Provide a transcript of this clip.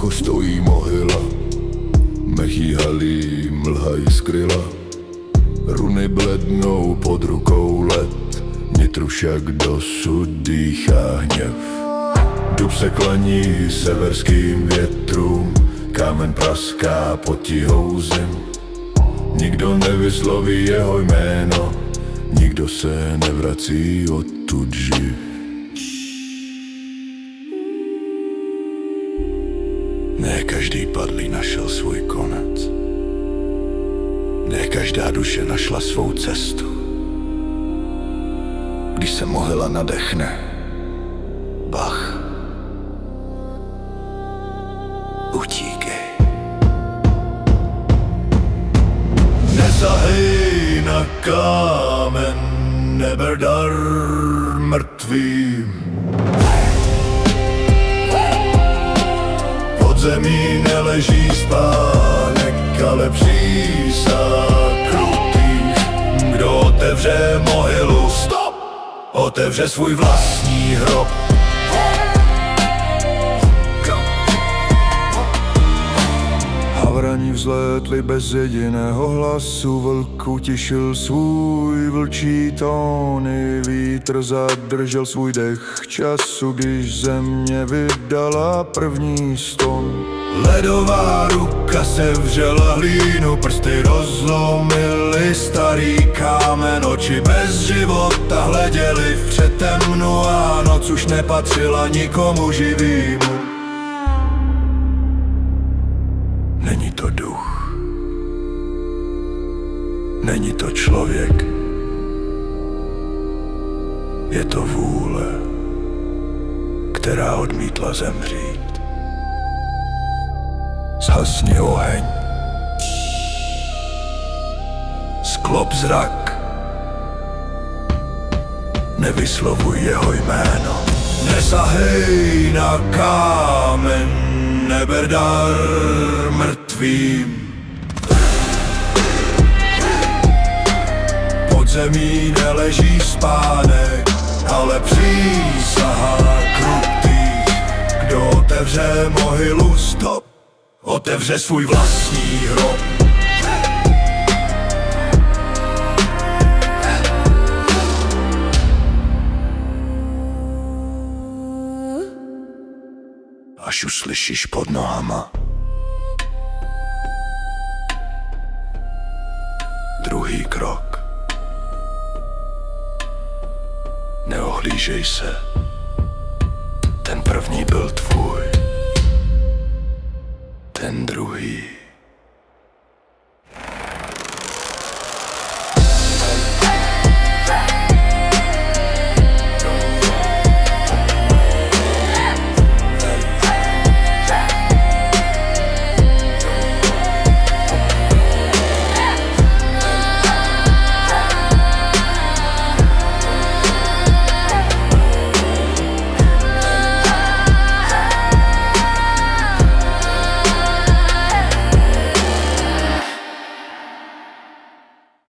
ticho stojí mohyla, mechý halí mlhají skryla, runy blednou pod rukou led, nitru však dosud dýchá hněv. Dub se klaní severským větrům, kámen praská pod tihou zim. Nikdo nevysloví jeho jméno, nikdo se nevrací odtud živ. Ne každý padlý našel svůj konec, ne každá duše našla svou cestu. Když se mohyla nadechne, bach, utíkej. Nesahej na kámen, neber dar mrtvým. Pod zemí neleží spánek, ale přísah krutých. Kdo otevře mohylu, stop, otevře svůj vlastní hrob. Havrani vzlétli bez jediného hlasu, vlk utišil svůj vlčí tóny, vítr zadržel svůj dech času, když země vydala první ston. Ledová ruka sevřela hlínu, prsty rozlomily starý kámen, oči bez života hleděly v přetemnu a noc už nepatřila nikomu živýmu. Není to duch, není to člověk, je to vůle, která odmítla zemřít. Zhasni oheň, sklop zrak, nevyslovuj jeho jméno. Nesahej na kámen, neber dar mrtvým. Pod zemí neleží spánek, ale přísaha krutých. Kdo otevře mohylu, stop, otevře svůj vlastní hrob. Až uslyšíš pod nohama druhý krok, neohlížej se, ten první byl tvůj, ten druhý